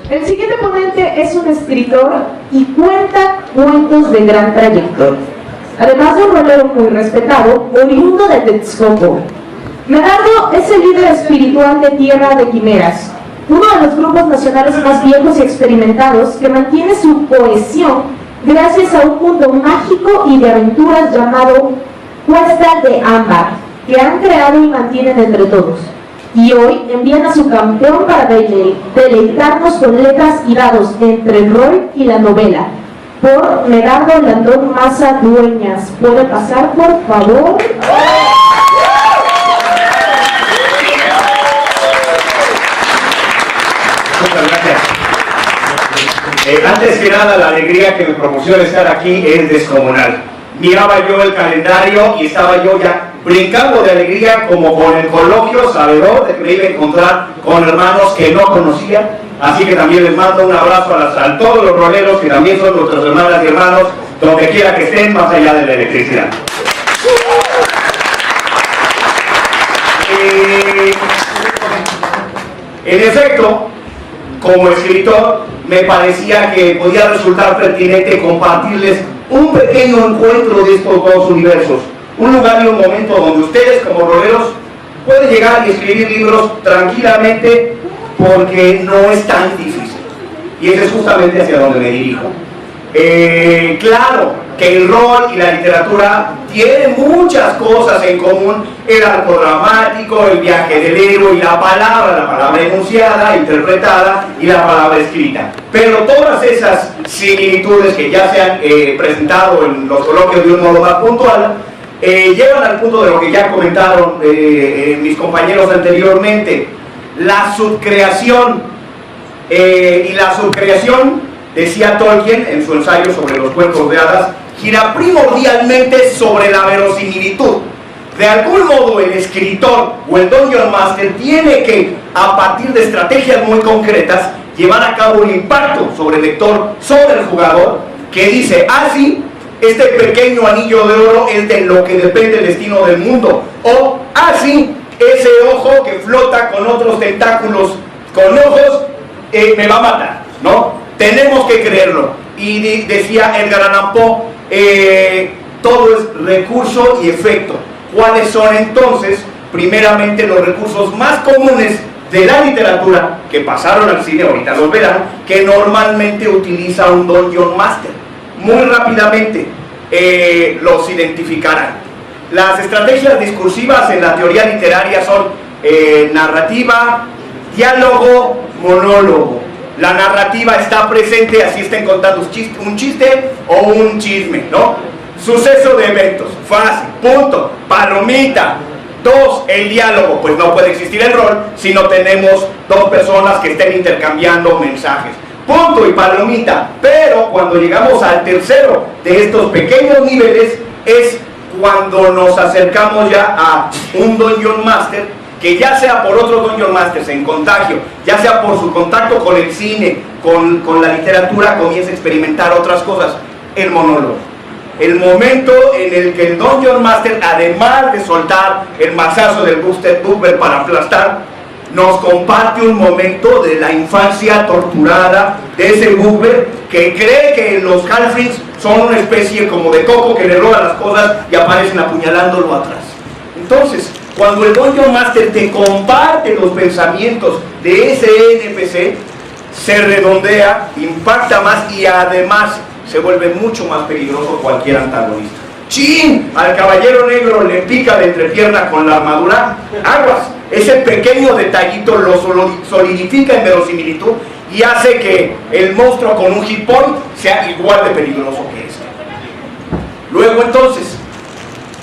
El siguiente ponente es un escritor y cuenta cuentos de gran trayectoria. Además de un rolero muy respetado, oriundo de Texcoco. Medardo es el líder espiritual de Tierra de Quimeras, uno de los grupos nacionales más viejos y experimentados que mantiene su cohesión gracias a un mundo mágico y de aventuras llamado Cuesta de Ámbar, que han creado y mantienen entre todos. Y hoy envían a su campeón para deleitarnos con letras y dados entre el rol y la novela. Por Medardo Landón Maza Dueñas. ¿Puede pasar, por favor? Muchas gracias. Antes que nada, la alegría que me proporciona estar aquí es descomunal. Miraba yo el calendario y estaba yo ya brincando de alegría, como con el coloquio sabedor de que me iba a encontrar con hermanos que no conocía. Así que también les mando un abrazo a todos los roleros que también son nuestras hermanas y hermanos, donde quiera que estén, más allá de la electricidad. En efecto, como escritor, me parecía que podía resultar pertinente compartirles un pequeño encuentro de estos dos universos, un lugar y un momento donde ustedes como roleros pueden llegar y escribir libros tranquilamente, porque no es tan difícil, y eso es justamente hacia donde me dirijo. Claro que el rol y la literatura tienen muchas cosas en común: el arco dramático, el viaje del héroe y la palabra enunciada, interpretada y la palabra escrita. Pero todas esas similitudes que ya se han presentado en los coloquios de un modo más puntual, llevan al punto de lo que ya comentaron mis compañeros anteriormente: la subcreación. Y la subcreación, decía Tolkien en su ensayo sobre los cuentos de hadas, gira primordialmente sobre la verosimilitud. De algún modo el escritor o el Dungeon Master tiene que, a partir de estrategias muy concretas, llevar a cabo un impacto sobre el lector, sobre el jugador, que dice: así, este pequeño anillo de oro es de lo que depende el destino del mundo. O así, ese ojo que flota con otros tentáculos, con ojos, me va a matar, ¿no? Tenemos que creerlo. Y decía Edgar Allan Poe, todo es recurso y efecto. ¿Cuáles son entonces, primeramente, los recursos más comunes de la literatura que pasaron al cine, ahorita los verán, que normalmente utiliza un Dungeon Master? Muy rápidamente los identificarán. Las estrategias discursivas en la teoría literaria son narrativa, diálogo, monólogo. La narrativa está presente, así estén contando un chiste o un chisme, ¿no? Suceso de eventos, fácil, punto, palomita. 2, el diálogo, pues no puede existir el rol si no tenemos dos personas que estén intercambiando mensajes, punto y palomita. Pero cuando llegamos al tercero de estos pequeños niveles es cuando nos acercamos ya a un Dungeon Master, que ya sea por otros Dungeon Masters en contagio, ya sea por su contacto con el cine, con la literatura, comienza a experimentar otras cosas: el monólogo. El momento en el que el Dungeon Master, además de soltar el mazazo del Buster Boober para aplastar, nos comparte un momento de la infancia torturada de ese Boober que cree que los Halflings son una especie como de coco que le roba las cosas y aparecen apuñalándolo atrás. Entonces, cuando el Dungeon Master te comparte los pensamientos de ese NPC, se redondea, impacta más y además se vuelve mucho más peligroso cualquier antagonista. ¡Chin! Al caballero negro le pica de entrepierna con la armadura. ¡Aguas! Ese pequeño detallito lo solidifica en verosimilitud y hace que el monstruo con un hit point sea igual de peligroso que este. Luego entonces,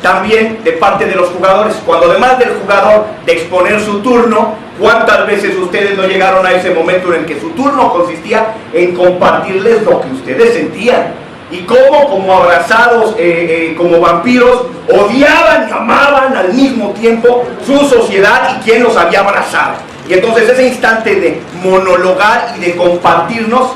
también de parte de los jugadores, cuando además del jugador de exponer su turno, ¿cuántas veces ustedes no llegaron a ese momento en el que su turno consistía en compartirles lo que ustedes sentían? Y cómo, como abrazados, como vampiros, odiaban y amaban al mismo tiempo su sociedad y quién los había abrazado. Y entonces ese instante de monologar y de compartirnos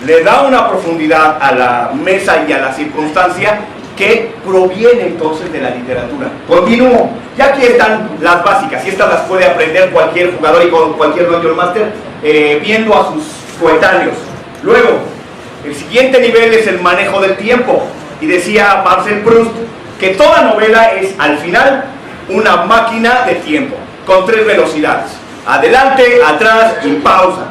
le da una profundidad a la mesa y a la circunstancia que proviene entonces de la literatura. Continúo. Ya aquí están las básicas, y estas las puede aprender cualquier jugador y cualquier Dungeon Master viendo a sus coetáneos. Luego, el siguiente nivel es el manejo del tiempo. Y decía Marcel Proust que toda novela es, al final, una máquina de tiempo, con 3 velocidades: adelante, atrás y pausa.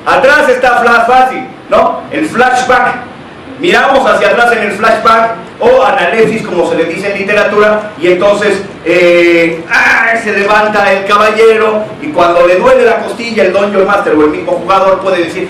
Atrás está fácil, ¿no? El flashback. Miramos hacia atrás en el flashback, o análisis, como se le dice en literatura, y entonces se levanta el caballero, y cuando le duele la costilla, el Dungeon Master o el mismo jugador puede decir: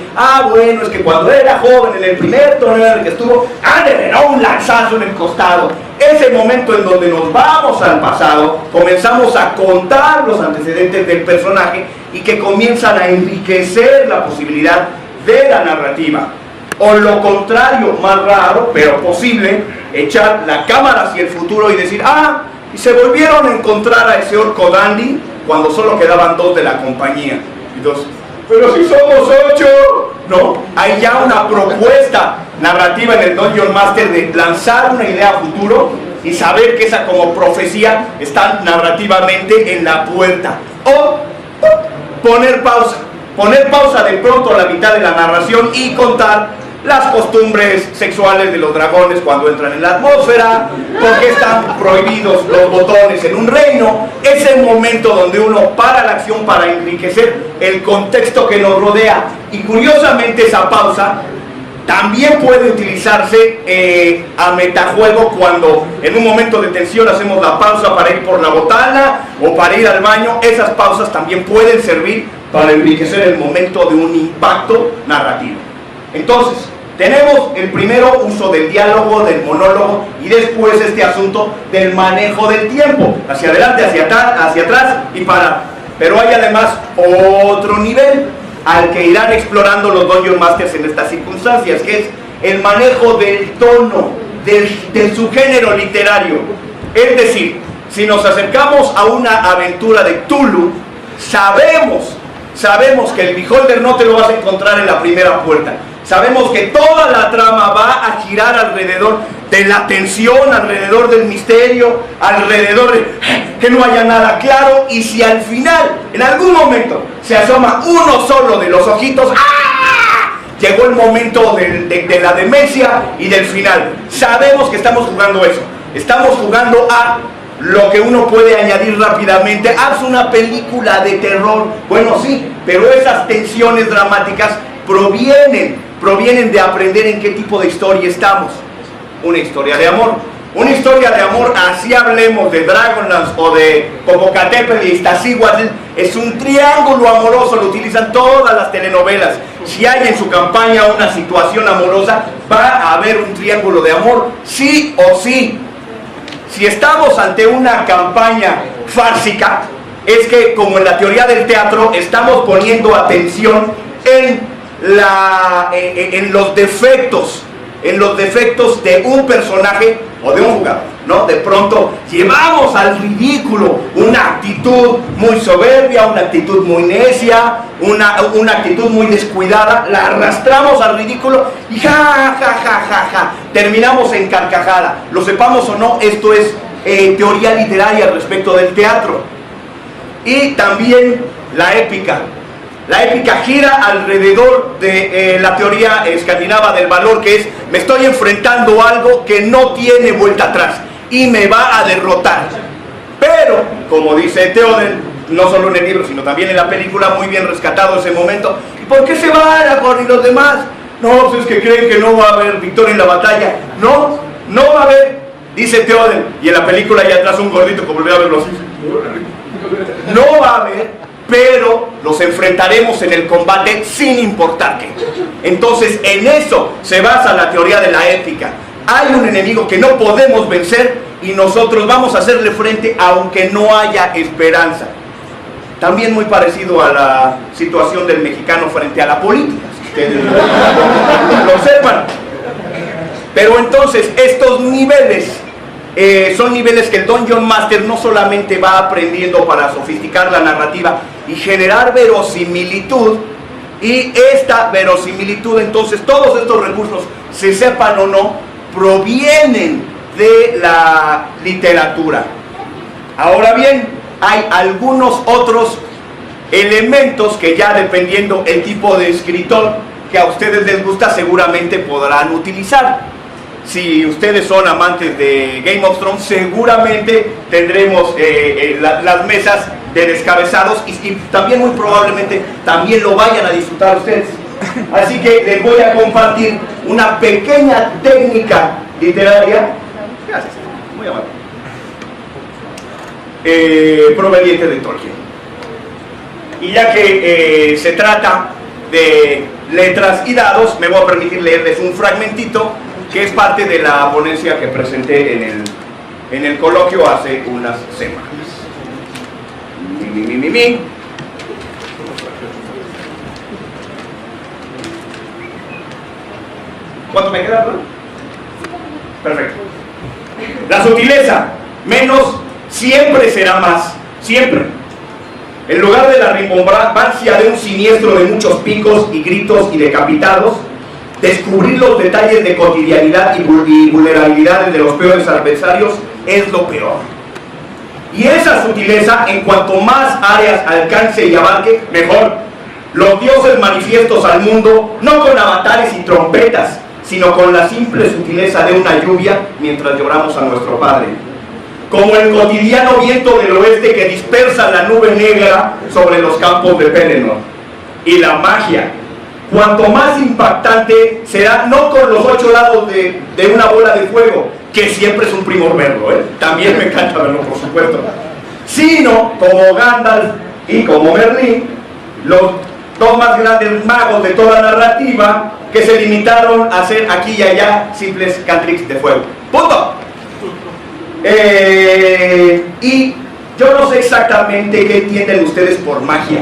bueno, es que cuando era joven, en el primer torneo en el que estuvo, le dio un lanzazo en el costado. Ese momento en donde nos vamos al pasado, comenzamos a contar los antecedentes del personaje y que comienzan a enriquecer la posibilidad de la narrativa. O lo contrario, más raro, pero posible, echar la cámara hacia el futuro y decir: y se volvieron a encontrar a ese orco dandy cuando solo quedaban 2 de la compañía. Y 2, pero si somos 8. No, hay ya una propuesta narrativa en el Dungeon Master de lanzar una idea a futuro y saber que esa, como profecía, está narrativamente en la puerta. O poner pausa de pronto a la mitad de la narración y contar las costumbres sexuales de los dragones cuando entran en la atmósfera, porque están prohibidos los botones en un reino. Es el momento donde uno para la acción para enriquecer el contexto que nos rodea. Y curiosamente esa pausa también puede utilizarse a metajuego, cuando en un momento de tensión hacemos la pausa para ir por la botana o para ir al baño. Esas pausas también pueden servir para enriquecer el momento de un impacto narrativo. Entonces, tenemos el primero, uso del diálogo, del monólogo, y después este asunto del manejo del tiempo, hacia adelante, hacia atrás y para. Pero hay además otro nivel al que irán explorando los Dungeon Masters en estas circunstancias, que es el manejo del tono, del subgénero literario. Es decir, si nos acercamos a una aventura de Cthulhu, sabemos que el beholder no te lo vas a encontrar en la primera puerta. Sabemos que toda la trama va a girar alrededor de la tensión, alrededor del misterio, alrededor de que no haya nada claro. Y si al final, en algún momento, se asoma uno solo de los ojitos, llegó el momento de la demencia y del final. Sabemos que estamos jugando eso. Estamos jugando a lo que uno puede añadir rápidamente: haz una película de terror. Bueno, sí, pero esas tensiones dramáticas provienen de aprender en qué tipo de historia estamos. Una historia de amor. Una historia de amor, así hablemos de Dragonlance o de Popocatépetl y Iztaccíhuatl, es un triángulo amoroso, lo utilizan todas las telenovelas. Si hay en su campaña una situación amorosa, va a haber un triángulo de amor, sí o sí. Si estamos ante una campaña fársica, es que, como en la teoría del teatro, estamos poniendo atención en los defectos de un personaje o de un jugador, ¿no? De pronto llevamos al ridículo una actitud muy soberbia, una actitud muy necia, una actitud muy descuidada, la arrastramos al ridículo y terminamos en carcajada. Lo sepamos o no, esto es teoría literaria respecto del teatro. Y también la épica. La épica gira alrededor de la teoría escandinava del valor, que es: me estoy enfrentando a algo que no tiene vuelta atrás y me va a derrotar. Pero, como dice Theoden, no solo en el libro, sino también en la película, muy bien rescatado ese momento: ¿y por qué se va Aragorn y los demás? No, pues es que creen que no va a haber victoria en la batalla. No va a haber, dice Theoden, y en la película allá atrás un gordito, como volví a verlo así, no va a haber, pero los enfrentaremos en el combate sin importar qué. Entonces, en eso se basa la teoría de la épica. Hay un enemigo que no podemos vencer y nosotros vamos a hacerle frente aunque no haya esperanza. También muy parecido a la situación del mexicano frente a la política, si ustedes lo observan. Pero entonces, estos niveles son niveles que el Dungeon Master no solamente va aprendiendo para sofisticar la narrativa y generar verosimilitud, y esta verosimilitud, entonces, todos estos recursos, se sepan o no, provienen de la literatura. Ahora bien, hay algunos otros elementos que, ya dependiendo el tipo de escritor, que a ustedes les gusta seguramente podrán utilizar. Si ustedes son amantes de Game of Thrones, seguramente tendremos las mesas de descabezados y también muy probablemente también lo vayan a disfrutar ustedes. Así que les voy a compartir una pequeña técnica literaria, gracias, muy amable, proveniente de Tolkien. Y ya que se trata de letras y dados, me voy a permitir leerles un fragmentito que es parte de la ponencia que presenté en el coloquio hace unas semanas. ¿Cuánto me queda? Perfecto. La sutileza, menos siempre será más, siempre. En lugar de la rimbombancia de un siniestro de muchos picos y gritos y decapitados, descubrir los detalles de cotidianidad y vulnerabilidades de los peores adversarios es lo peor. Y esa sutileza, en cuanto más áreas alcance y abarque, mejor. Los dioses manifiestos al mundo, no con avatares y trompetas, sino con la simple sutileza de una lluvia mientras lloramos a nuestro Padre. Como el cotidiano viento del oeste que dispersa la nube negra sobre los campos de Pelennor. Y la magia, cuanto más impactante será, no con los 8 lados de una bola de fuego, que siempre es un primor verlo, también me encanta verlo, por supuesto, sino como Gandalf y como Merlín, los dos más grandes magos de toda narrativa, que se limitaron a hacer aquí y allá simples cantrips de fuego. ¡Punto! Y yo no sé exactamente qué entienden ustedes por magia,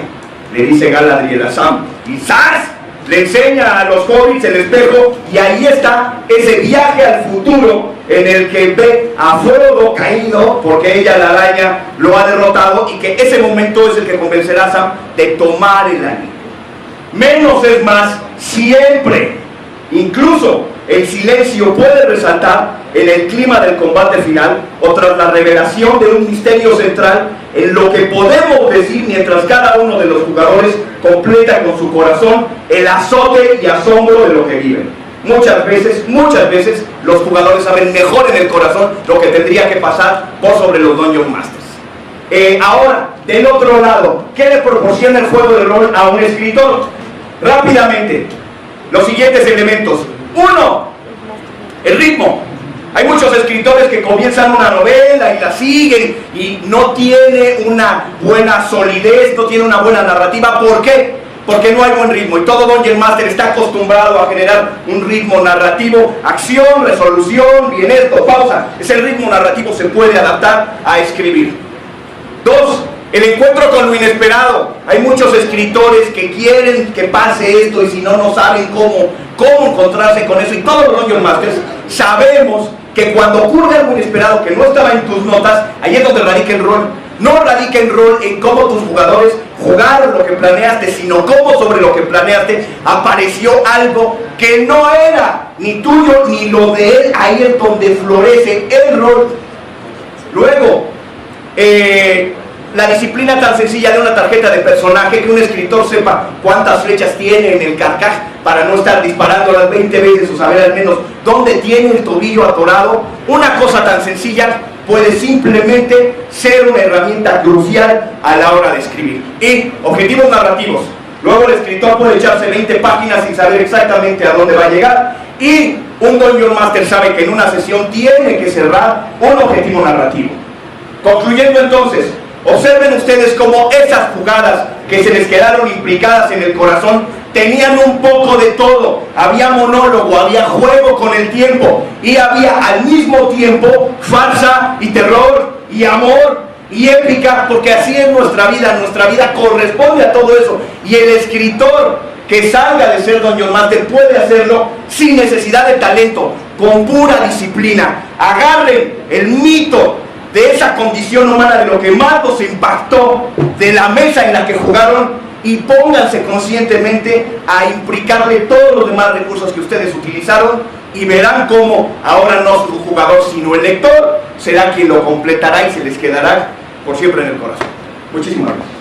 le dice Galadriel a Sam, y ¡zas! Le enseña a los hobbits el espejo, y ahí está ese viaje al futuro en el que ve a Frodo caído porque ella, la araña, lo ha derrotado, y que ese momento es el que convencerá a Sam de tomar el anillo. Menos es más, siempre. Incluso el silencio puede resaltar en el clima del combate final o tras la revelación de un misterio central en lo que podemos decir mientras cada uno de los jugadores completa con su corazón el azote y asombro de lo que viven. Muchas veces los jugadores saben mejor en el corazón lo que tendría que pasar por sobre los Dungeon Masters. Ahora, del otro lado, ¿qué le proporciona el juego de rol a un escritor? Rápidamente, los siguientes elementos. 1. El ritmo. Hay muchos escritores que comienzan una novela y la siguen y no tiene una buena solidez, no tiene una buena narrativa. ¿Por qué? Porque no hay buen ritmo, y todo Dungeon Master está acostumbrado a generar un ritmo narrativo, acción, resolución, bien esto, pausa. Ese ritmo narrativo se puede adaptar a escribir. 2. El encuentro con lo inesperado. Hay muchos escritores que quieren que pase esto y si no, no saben cómo encontrarse con eso. Y todos los Dungeon Masters sabemos que cuando ocurre algo inesperado que no estaba en tus notas, ahí es donde radica el rol. No radica el rol en cómo tus jugadores jugaron lo que planeaste, sino cómo sobre lo que planeaste apareció algo que no era ni tuyo ni lo de él. Ahí es donde florece el rol. Luego, la disciplina tan sencilla de una tarjeta de personaje, que un escritor sepa cuántas flechas tiene en el carcaj para no estar disparándolas 20 veces o saber al menos dónde tiene el tobillo atorado. Una cosa tan sencilla puede simplemente ser una herramienta crucial a la hora de escribir. Y objetivos narrativos. Luego el escritor puede echarse 20 páginas sin saber exactamente a dónde va a llegar, y un Dungeon Master sabe que en una sesión tiene que cerrar un objetivo narrativo. Concluyendo entonces, observen ustedes cómo esas jugadas que se les quedaron implicadas en el corazón tenían un poco de todo. Había monólogo, había juego con el tiempo, y había al mismo tiempo farsa y terror y amor y épica, porque así es nuestra vida corresponde a todo eso. Y el escritor que salga de ser Dungeon Master puede hacerlo sin necesidad de talento, con pura disciplina. Agarren el mito de esa condición humana, de lo que más nos impactó, de la mesa en la que jugaron, y pónganse conscientemente a implicarle todos los demás recursos que ustedes utilizaron, y verán cómo ahora no su jugador sino el lector será quien lo completará y se les quedará por siempre en el corazón. Muchísimas gracias.